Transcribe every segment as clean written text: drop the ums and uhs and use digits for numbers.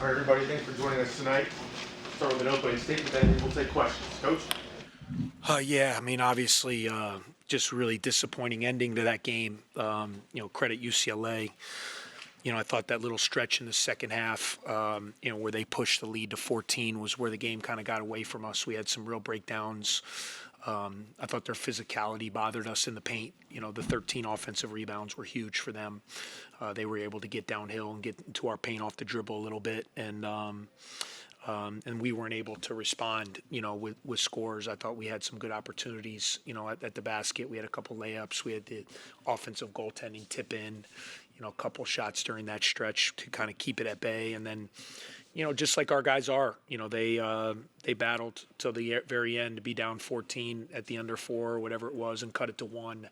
All right, everybody, thanks for joining us tonight. Start with an opening statement, then we'll take questions. Coach? Yeah, I mean, obviously, just really disappointing ending to that game. Credit UCLA. I thought that little stretch in the second half, where they pushed the lead to 14 was where the game kind of got away from us. We had some real breakdowns. I thought their physicality bothered us in the paint. The 13 offensive rebounds were huge for them. They were able to get downhill and get into our paint off the dribble a little bit, and we weren't able to respond, with scores. I thought we had some good opportunities, at the basket. We had a couple layups. We had the offensive goaltending tip in, a couple shots during that stretch to kind of keep it at bay. And then, just like our guys are, they battled till the very end to be down 14 at the under 4 or whatever it was and cut it to 1.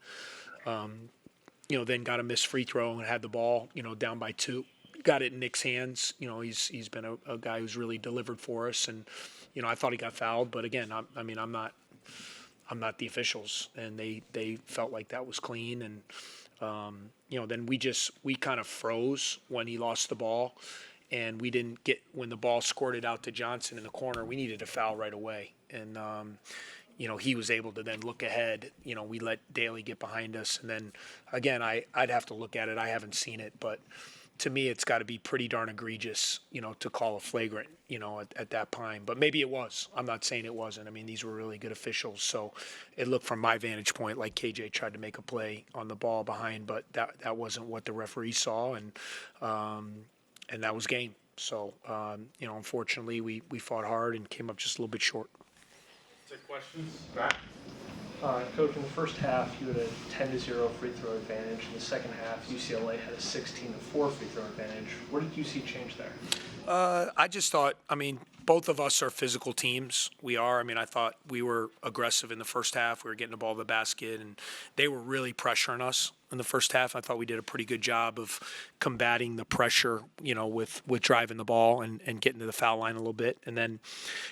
Then got a missed free throw and had the ball, down by 2. Got it in Nick's hands. He's been a guy who's really delivered for us, and I thought he got fouled, but again, I'm not the officials, and they felt like that was clean, and then we kind of froze when he lost the ball, and we didn't get when the ball squirted out to Johnson in the corner. We needed a foul right away, and he was able to then look ahead. We let Daly get behind us, and then again, I'd have to look at it. I haven't seen it, but to me, it's got to be pretty darn egregious, to call a flagrant, at that time. But maybe it was. I'm not saying it wasn't. I mean, these were really good officials. So it looked from my vantage point like KJ tried to make a play on the ball behind, but that wasn't what the referee saw, and that was game. So, unfortunately, we fought hard and came up just a little bit short. Take questions. Matt? Coach, in the first half, you had a 10-0 free throw advantage. In the second half, UCLA had a 16-4 free throw advantage. What did you see change there? I just thought, both of us are physical teams. We are. I thought we were aggressive in the first half. We were getting the ball to the basket, and they were really pressuring us in the first half. I thought we did a pretty good job of combating the pressure, with driving the ball and getting to the foul line a little bit. And then,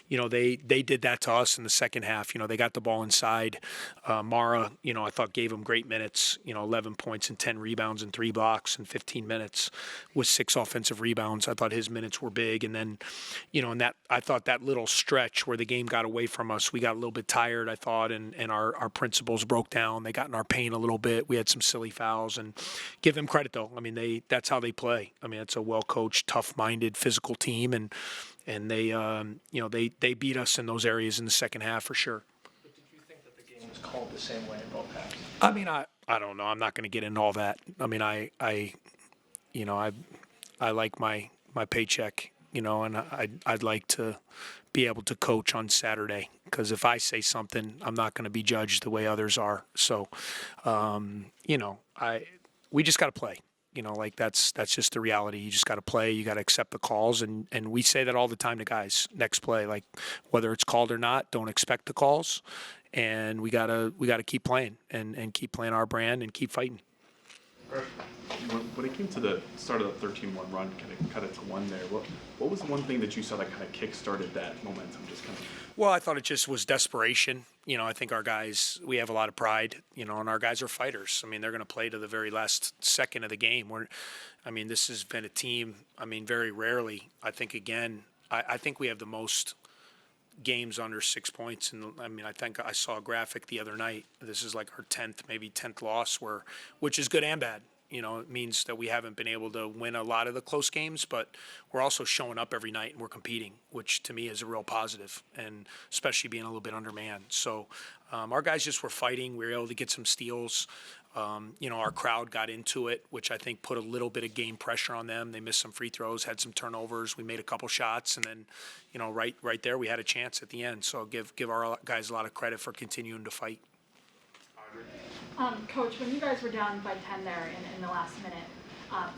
they did that to us in the second half. They got the ball inside. Mara, I thought gave him great minutes, 11 points and 10 rebounds and 3 blocks in 15 minutes with 6 offensive rebounds. I thought his minutes were big. And then, and that I thought that little stretch where the game got away from us, we got a little bit tired, I thought, and our principles broke down. They got in our paint a little bit. We had some silly fouls, and give them credit though. That's how they play. It's a well-coached, tough-minded, physical team, and they beat us in those areas in the second half for sure. But did you think that the game was called the same way in both halves? I don't know. I'm not going to get into all that. I like my paycheck, and I'd like to be able to coach on Saturday, because if I say something, I'm not going to be judged the way others are. So, we just got to play. That's just the reality. You just got to play. You got to accept the calls, and we say that all the time to guys. Next play, like whether it's called or not, don't expect the calls, and we gotta keep playing and keep playing our brand and keep fighting. When it came to the start of the 13-1 run, kind of cut it to 1 there, what was the one thing that you saw that kind of kick-started that momentum? Well, I thought it just was desperation. I think our guys, we have a lot of pride, and our guys are fighters. They're going to play to the very last second of the game. This has been a team, very rarely. I think, again, I think we have the most games under 6 points. And I think I saw a graphic the other night. This is like our 10th loss, which is good and bad. It means that we haven't been able to win a lot of the close games, but we're also showing up every night and we're competing, which to me is a real positive, and especially being a little bit undermanned. So our guys just were fighting. We were able to get some steals. Our crowd got into it, which I think put a little bit of game pressure on them. They missed some free throws, had some turnovers. We made a couple shots, and then, right there we had a chance at the end. So give our guys a lot of credit for continuing to fight. Coach, when you guys were down by 10 there in the last minute,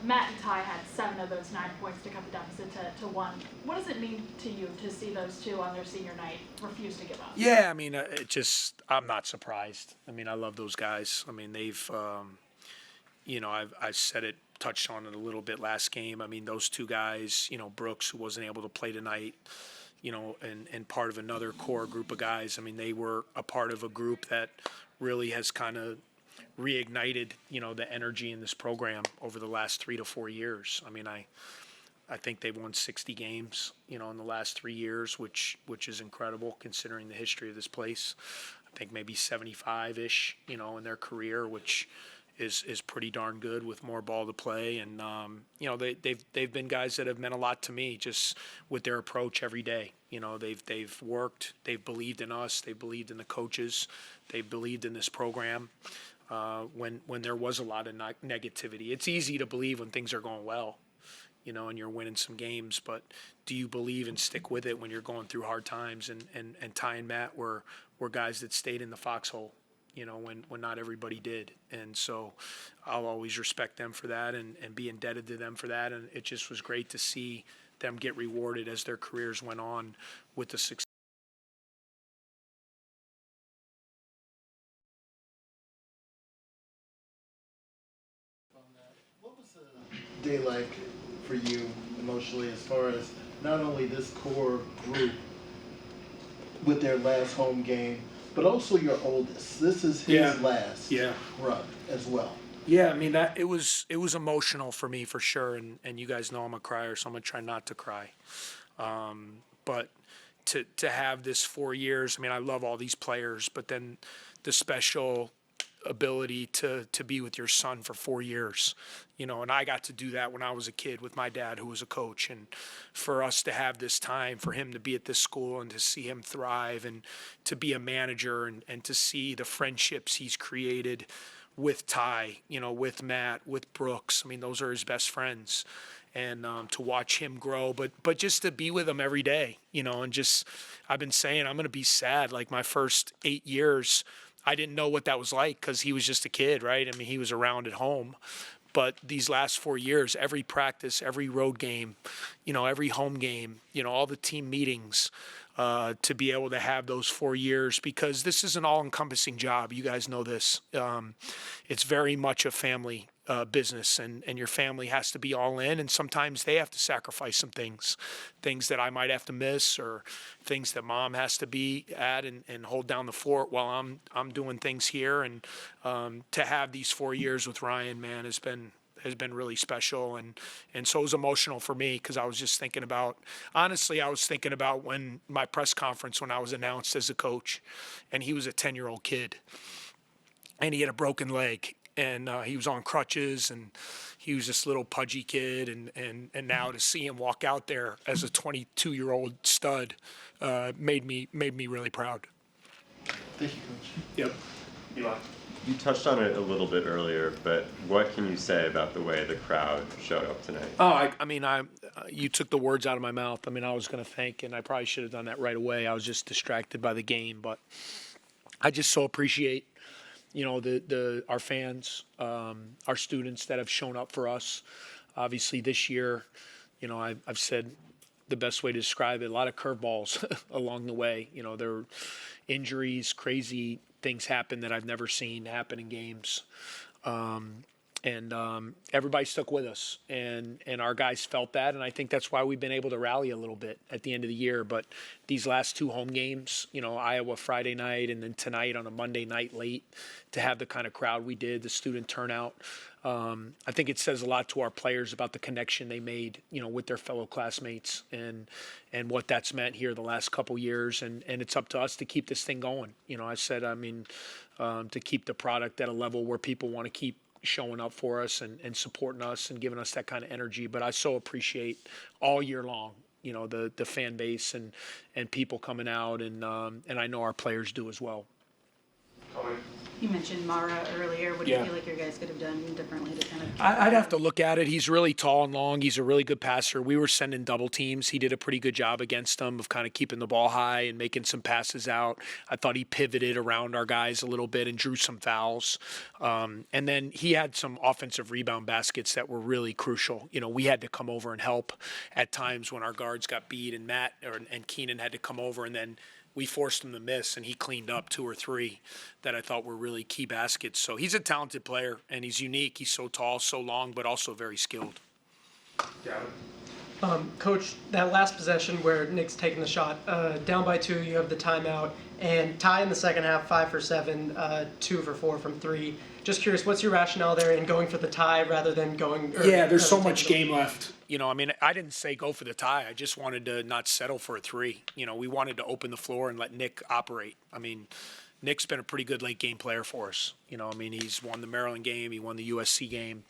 Matt and Ty had 7 of those 9 points to cut the deficit to 1. What does it mean to you to see those two on their senior night refuse to give up? Yeah, I'm not surprised. I love those guys. They've, I've said it, touched on it a little bit last game. Those two guys, Brooks, who wasn't able to play tonight, and part of another core group of guys. They were a part of a group that really has kind of reignited, the energy in this program over the last 3 to 4 years. I think they've won 60 games, in the last 3 years, which is incredible considering the history of this place. I think maybe 75-ish, in their career, which is pretty darn good with more ball to play. And they've been guys that have meant a lot to me just with their approach every day. They've worked, they've believed in us, they believed in the coaches, they believed in this program. When there was a lot of negativity, it's easy to believe when things are going well, and you're winning some games. But do you believe and stick with it when you're going through hard times? And Ty and Matt were guys that stayed in the foxhole, when not everybody did. And so I'll always respect them for that and be indebted to them for that. And it just was great to see them get rewarded as their careers went on with the success. What was a day like for you emotionally, as far as not only this core group with their last home game, but also your oldest? This is his last run as well. Yeah, I mean, it was emotional for me for sure, and you guys know I'm a crier, so I'm gonna try not to cry. But to have this 4 years, I mean, I love all these players, but then the special ability to be with your son for 4 years, and I got to do that when I was a kid with my dad, who was a coach. And for us to have this time for him to be at this school and to see him thrive and to be a manager and to see the friendships he's created with Ty, with Matt, with Brooks. I mean, those are his best friends. And to watch him grow, but just to be with him every day, and just, I've been saying I'm going to be sad. Like my first 8 years, I didn't know what that was like because he was just a kid, right? I mean, he was around at home. But these last 4 years, every practice, every road game, every home game, all the team meetings, to be able to have those 4 years, because this is an all-encompassing job. You guys know this. It's very much a family business, and your family has to be all in, and sometimes they have to sacrifice some things that I might have to miss, or things that mom has to be at and hold down the fort while I'm doing things here. And to have these 4 years with Ryan, man, has been really special, and so it was emotional for me, because I was just thinking about, honestly, I was thinking about when my press conference when I was announced as a coach, and he was a 10-year-old kid, and he had a broken leg. And he was on crutches, and he was this little pudgy kid. And now to see him walk out there as a 22-year-old stud made me really proud. Thank you, Coach. Yep. Eli. You touched on it a little bit earlier, but what can you say about the way the crowd showed up tonight? Oh, I mean, you took the words out of my mouth. I mean, I was going to thank, and I probably should have done that right away. I was just distracted by the game, but I just so appreciate our fans, our students that have shown up for us. Obviously this year, I've said the best way to describe it, a lot of curveballs along the way. There were injuries, crazy things happen that I've never seen happen in games. And everybody stuck with us, and our guys felt that, and I think that's why we've been able to rally a little bit at the end of the year. But these last 2 home games, Iowa Friday night and then tonight on a Monday night late, to have the kind of crowd we did, the student turnout, I think it says a lot to our players about the connection they made, with their fellow classmates, and what that's meant here the last couple years. And it's up to us to keep this thing going. I said, to keep the product at a level where people want to keep showing up for us and supporting us and giving us that kind of energy. But I so appreciate all year long, the fan base and people coming out, and I know our players do as well. You mentioned Mara earlier. What do you feel like your guys could have done differently to kind of? I'd have to look at it. He's really tall and long. He's a really good passer. We were sending double teams. He did a pretty good job against them of kind of keeping the ball high and making some passes out. I thought he pivoted around our guys a little bit and drew some fouls. And then he had some offensive rebound baskets that were really crucial. We had to come over and help at times when our guards got beat, and Matt and Keenan had to come over, and then we forced him to miss, and he cleaned up 2 or 3 that I thought were really key baskets. So he's a talented player, and he's unique. He's so tall, so long, but also very skilled. Gavin. Coach, that last possession where Nick's taking the shot, down by 2, you have the timeout, and Ty in the second half, 5 for 7, 2 for 4 from 3. Just curious, what's your rationale there in going for the tie rather than going? Yeah, there's so much game left. I mean, I didn't say go for the tie. I just wanted to not settle for a 3. We wanted to open the floor and let Nick operate. I mean, Nick's been a pretty good late game player for us. I mean, he's won the Maryland game, he won the USC game.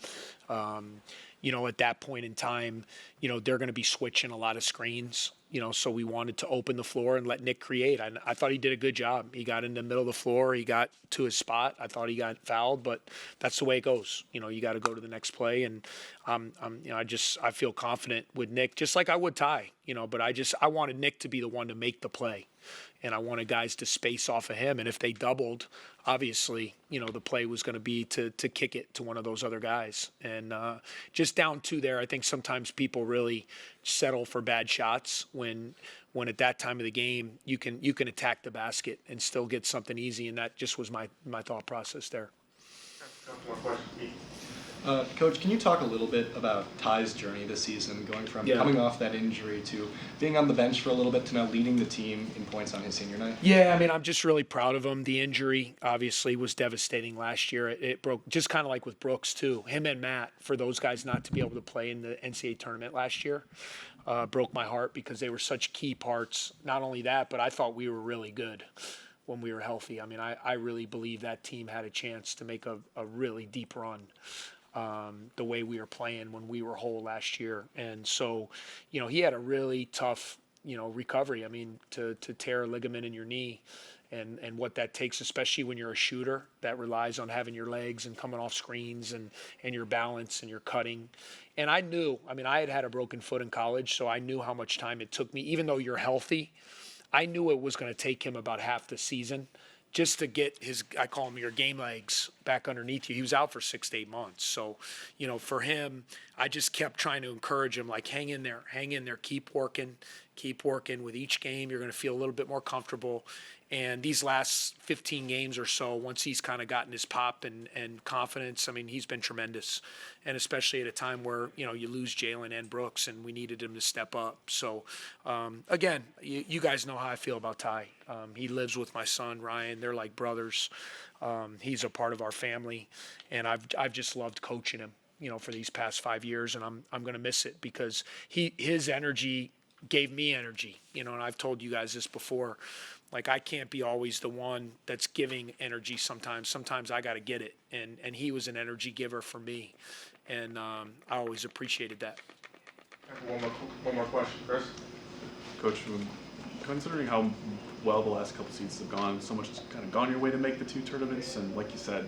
At that point in time, they're going to be switching a lot of screens. So we wanted to open the floor and let Nick create. I thought he did a good job. He got in the middle of the floor. He got to his spot. I thought he got fouled, but that's the way it goes. You got to go to the next play. And I feel confident with Nick, just like I would Ty. But I wanted Nick to be the one to make the play, and I wanted guys to space off of him. And if they doubled, obviously, the play was going to be to kick it to one of those other guys. And just down 2 there, I think sometimes people really settle for bad shots when at that time of the game you can attack the basket and still get something easy. And that just was my thought process there. One question, Pete. Coach, can you talk a little bit about Ty's journey this season, going from Yeah. coming off that injury to being on the bench for a little bit to now leading the team in points on his senior night? Yeah, I mean, I'm just really proud of him. The injury obviously was devastating last year. It broke, just kind of like with Brooks too. Him and Matt, for those guys not to be able to play in the NCAA tournament last year, broke my heart because they were such key parts. Not only that, but I thought we were really good when we were healthy. I mean, I really believe that team had a chance to make a really deep run. The way we were playing when we were whole last year. And so, he had a really tough, recovery. I mean, to tear a ligament in your knee and what that takes, especially when you're a shooter that relies on having your legs and coming off screens and your balance and your cutting. And I knew, I had a broken foot in college, so I knew how much time it took me. Even though you're healthy, I knew it was going to take him about half the season just to get his, I call them your game legs, back underneath you. He was out for 6 to 8 months. So, for him, I just kept trying to encourage him, like, hang in there, keep working with each game. You're going to feel a little bit more comfortable. And these last 15 games or so, once he's kind of gotten his pop and confidence, I mean, he's been tremendous. And especially at a time where, you lose Jalen and Brooks, and we needed him to step up. So, again, you guys know how I feel about Ty. He lives with my son, Ryan. They're like brothers. He's a part of our family. And I've just loved coaching him, for these past 5 years. And I'm going to miss it because his energy gave me energy, and I've told you guys this before. Like, I can't be always the one that's giving energy sometimes. Sometimes I got to get it. And he was an energy giver for me. And I always appreciated that. One more question, Chris. Coach, considering how well the last couple seasons have gone, so much has kind of gone your way to make the 2 tournaments, and like you said,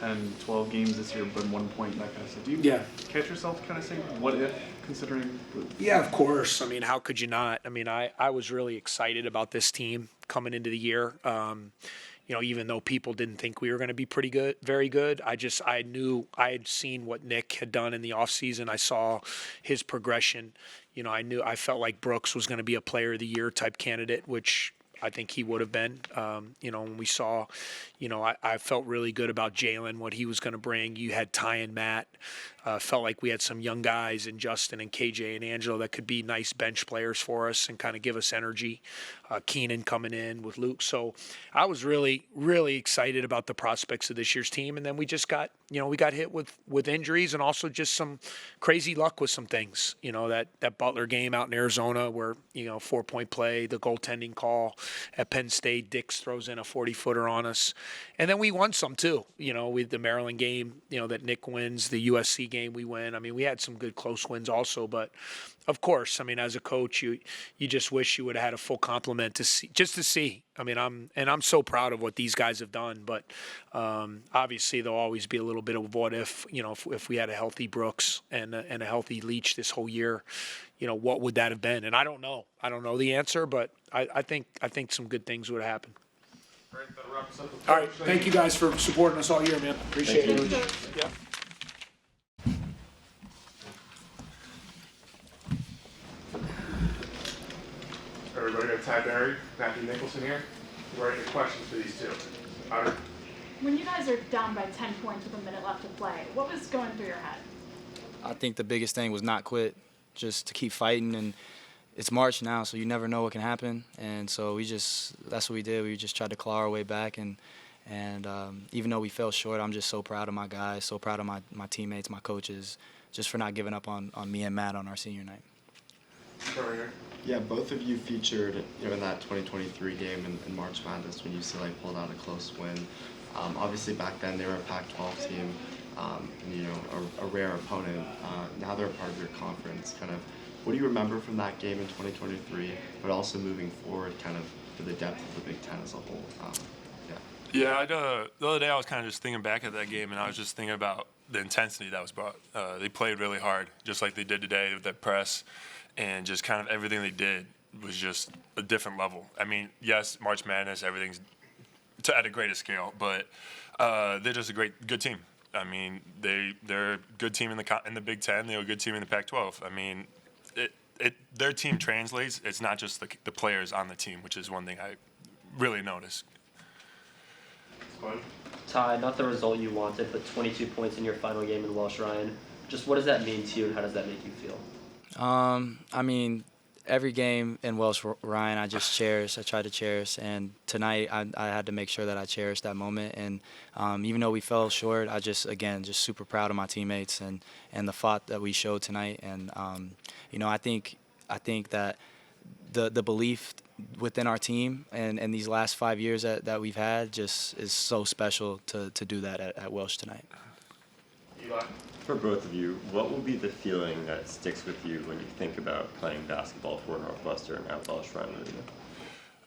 10, 12 games this year, but 1 point, that kind of stuff. Do you catch yourself kind of saying, what if, considering? Yeah, of course. I mean, how could you not? I mean, I was really excited about this team coming into the year. Even though people didn't think we were going to be very good, I knew I had seen what Nick had done in the offseason. I saw his progression. I felt like Brooks was going to be a player of the year type candidate, which I think he would have been. When we saw, I felt really good about Jalen, what he was going to bring. You had Ty and Matt. Felt like we had some young guys in Justin and KJ and Angelo that could be nice bench players for us and kind of give us energy. Keenan coming in with Luke. So I was really, really excited about the prospects of this year's team. And then we just got, we got hit with injuries and also just some crazy luck with some things. That Butler game out in Arizona where, 4-point play, the goaltending call at Penn State, Dix throws in a 40-footer on us. And then we won some too, with the Maryland game, that Nick wins, the USC game we win. I mean, we had some good close wins also, but of course, I mean, as a coach, you just wish you would have had a full complement to see. I mean, I'm so proud of what these guys have done, but obviously there'll always be a little bit of what if, if we had a healthy Brooks and a healthy Leach this whole year, what would that have been? And I don't know the answer, but I think some good things would have happened. All right, that wraps up. All right, thank you guys for supporting us all year, man. Appreciate it. Yeah. Everybody got Ty Berry, Matthew Nicholson here. We're ready for questions for these two. Otter? When you guys are down by 10 points with a minute left to play, what was going through your head? I think the biggest thing was not quit, just to keep fighting. And it's March now, so you never know what can happen. And so that's what we did. We just tried to claw our way back and And even though we fell short, I'm just so proud of my guys, so proud of my teammates, my coaches, just for not giving up on me and Matt on our senior night. Yeah, both of you featured in that 2023 game in March Madness when UCLA pulled out a close win. Obviously back then they were a Pac-12 team, a rare opponent. Now they're a part of your conference. Kind of, what do you remember from that game in 2023, but also moving forward kind of for the depth of the Big Ten as a whole? Yeah, the other day I was kind of just thinking back at that game, and I was just thinking about the intensity that was brought. They played really hard, just like they did today with that press, and just kind of everything they did was just a different level. I mean, yes, March Madness, everything's at a greater scale, but they're just a good team. I mean, they're a good team in the Big Ten. They're a good team in the Pac-12. I mean, their team translates. It's not just the players on the team, which is one thing I really noticed. Ty, not the result you wanted, but 22 points in your final game in Welsh-Ryan. Just what does that mean to you, and how does that make you feel? I mean, every game in Welsh-Ryan I just cherish. I try to cherish, and tonight I had to make sure that I cherished that moment. And even though we fell short, I just super proud of my teammates and the fight that we showed tonight. And I think that the belief within our team and these last 5 years that we've had just is so special to do that at Welsh tonight. Eli? For both of you, what will be the feeling that sticks with you when you think about playing basketball for Northwestern at Welsh-Ryan Arena?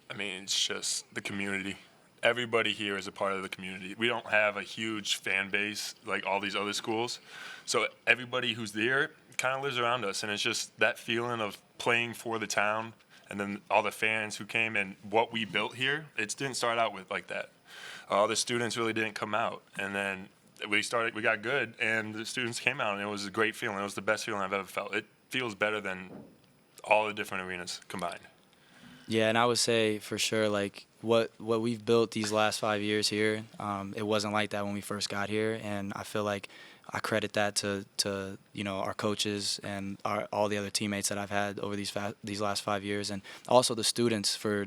I mean, it's just the community. Everybody here is a part of the community. We don't have a huge fan base like all these other schools. So everybody who's there kind of lives around us, and it's just that feeling of playing for the town, and then all the fans who came and what we built here. It didn't start out with like that. All the students really didn't come out, and then we got good, and the students came out, and it was a great feeling. It was the best feeling I've ever felt. It feels better than all the different arenas combined. Yeah, and I would say for sure, like what we've built these last 5 years here, it wasn't like that when we first got here, and I feel like I credit that to our coaches and all the other teammates that I've had over these last 5 years, and also the students for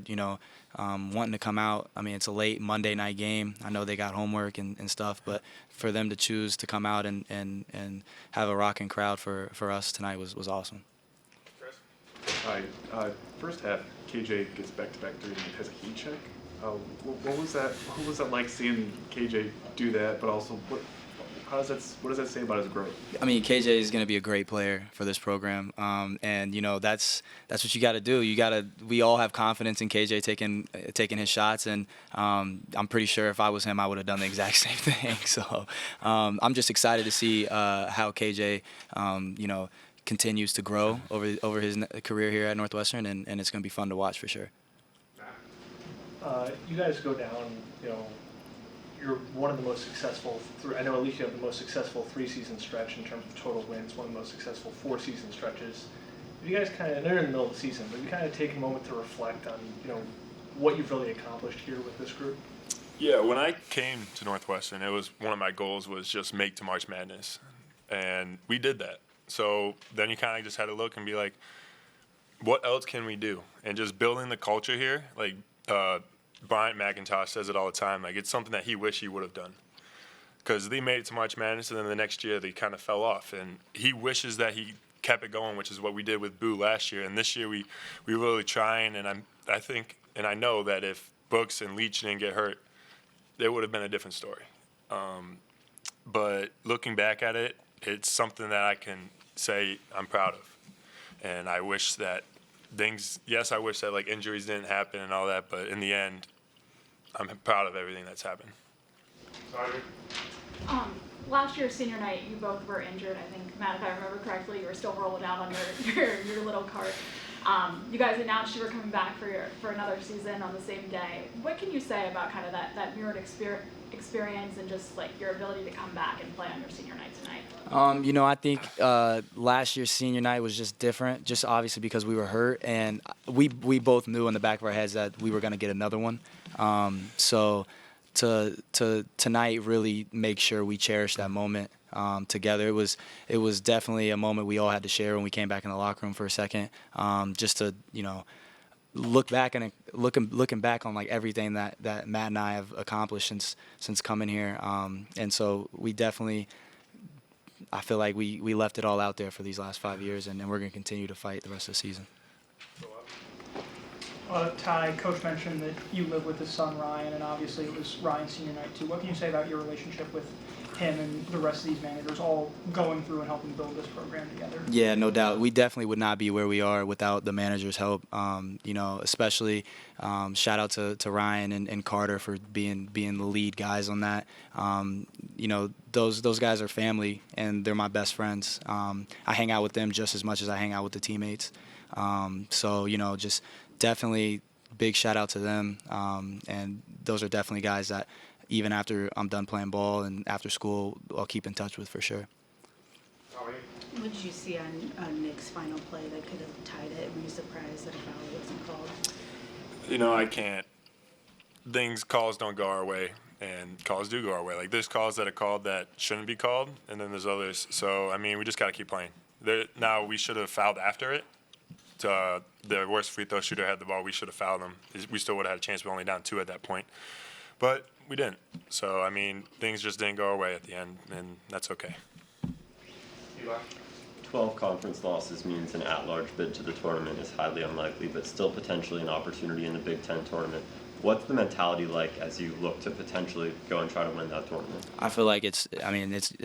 wanting to come out. I mean, it's a late Monday night game. I know they got homework and stuff, but for them to choose to come out and have a rocking crowd for us tonight was awesome. Hi. First half, KJ gets back-to-back threes and has a heat check. What was that? What was that like seeing KJ do that? But also, what does that say about his growth? I mean, KJ is going to be a great player for this program, and that's what you got to do. We all have confidence in KJ taking his shots, and I'm pretty sure if I was him, I would have done the exact same thing. So I'm just excited to see how KJ, continues to grow over his career here at Northwestern, and it's going to be fun to watch for sure. You guys go down, you're one of the most successful, I know at least you have the most successful 3-season stretch in terms of total wins, one of the most successful 4-season stretches. You guys kind of, they're in the middle of the season, but you kind of take a moment to reflect on, what you've really accomplished here with this group? Yeah, when I came to Northwestern, it was one of my goals was just make to March Madness, and we did that. So then you kind of just had to look and be like, what else can we do? And just building the culture here, like Bryant McIntosh says it all the time, like it's something that he wished he would have done. Because they made it to March Madness, and then the next year they kind of fell off. And he wishes that he kept it going, which is what we did with Boo last year. And this year we really trying, and I think, and I know that if Brooks and Leach didn't get hurt, it would have been a different story. But looking back at it, it's something that I can say I'm proud of. And I wish that I wish that like injuries didn't happen and all that, but in the end, I'm proud of everything that's happened. Last year, senior night, you both were injured. I think, Matt, if I remember correctly, you were still rolling out on your little cart. You guys announced you were coming back for another season on the same day. What can you say about kind of that mirrored experience and just like your ability to come back and play on your senior night tonight? I think last year's senior night was just different, just obviously because we were hurt, and we both knew in the back of our heads that we were going to get another one. So to tonight really make sure we cherish that moment together. It was definitely a moment we all had to share when we came back in the locker room for a second, just to looking back on like everything that Matt and I have accomplished since coming here, and so we definitely, I feel like we left it all out there for these last 5 years, and we're going to continue to fight the rest of the season. Ty, Coach mentioned that you live with his son Ryan, and obviously it was Ryan's senior night too. What can you say about your relationship with him and the rest of these managers all going through and helping build this program together? Yeah, no doubt. We definitely would not be where we are without the manager's help. Especially shout out to Ryan and Carter for being the lead guys on that. Those guys are family, and they're my best friends. I hang out with them just as much as I hang out with the teammates. Just definitely big shout out to them. And those are definitely guys that even after I'm done playing ball and after school, I'll keep in touch with for sure. What did you see on Nick's final play that could have tied it? Were you surprised that a foul wasn't called? I can't. Calls don't go our way, and calls do go our way. Like, there's calls that are called that shouldn't be called, and then there's others. So, we just got to keep playing. Now, we should have fouled after it. The worst free throw shooter had the ball. We should have fouled him. We still would have had a chance. We were only down 2 at that point. But we didn't. So, things just didn't go our way at the end, and that's okay. 12 conference losses means an at-large bid to the tournament is highly unlikely, but still potentially an opportunity in the Big Ten tournament. What's the mentality like as you look to potentially go and try to win that tournament? I feel like it's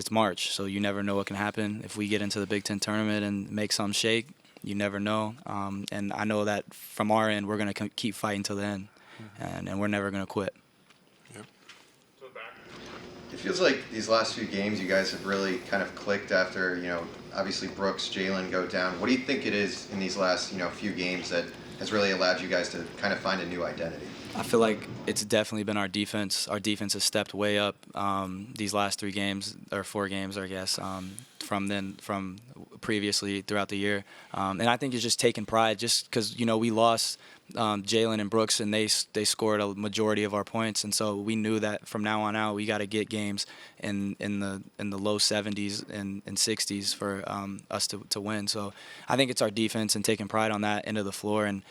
March, so you never know what can happen. If we get into the Big Ten tournament and make some shake, you never know. And I know that from our end, we're going to keep fighting till the end, and we're never going to quit. It feels like these last few games you guys have really kind of clicked after, obviously Brooks, Jalen go down. What do you think it is in these last, few games that has really allowed you guys to kind of find a new identity? I feel like it's definitely been our defense. Our defense has stepped way up these last 3 games, or 4 games, I guess, from previously throughout the year. And I think it's just taking pride just because, we lost Jalen and Brooks, and they scored a majority of our points, and so we knew that from now on out we got to get games in the low 70s and 60s for us to win. So I think it's our defense and taking pride on that end of the floor, and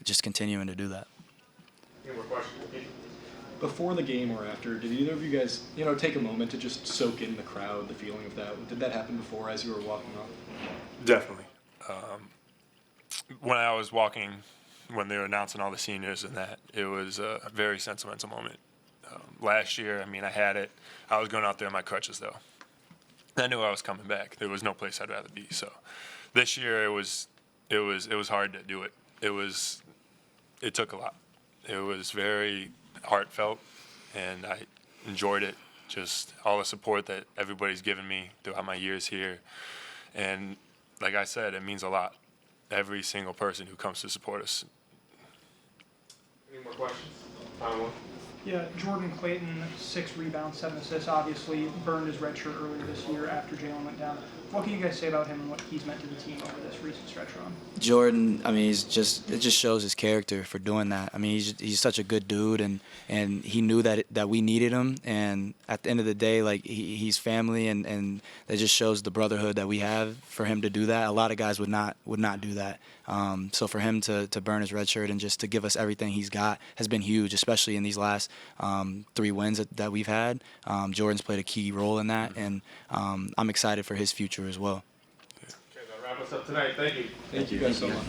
just continuing to do that. Any more questions? Before the game or after, did either of you guys, take a moment to just soak in the crowd, the feeling of that? Did that happen before as you were walking off? Definitely. When I was walking, when they were announcing all the seniors and that, it was a very sentimental moment. Last year, I had it. I was going out there in my crutches, though. I knew I was coming back. There was no place I'd rather be. So this year, it was hard to do it. It took a lot. It was very heartfelt, and I enjoyed it. Just all the support that everybody's given me throughout my years here. And like I said, it means a lot. Every single person who comes to support us. Any more questions? Final one. Yeah, Jordan Clayton, 6 rebounds, 7 assists, obviously burned his red shirt earlier this year after Jalen went down. What can you guys say about him and what he's meant to the team over this recent stretch run? Jordan, it just shows his character for doing that. He's such a good dude, and he knew that we needed him, and at the end of the day, like he's family, and that just shows the brotherhood that we have. For him to do that, a lot of guys would not do that. So for him to burn his red shirt and just to give us everything he's got has been huge, especially in these last 3 wins that we've had. Jordan's played a key role in that, and I'm excited for his future as well. Okay, that'll wrap us up tonight. Thank you. Thank you guys so much.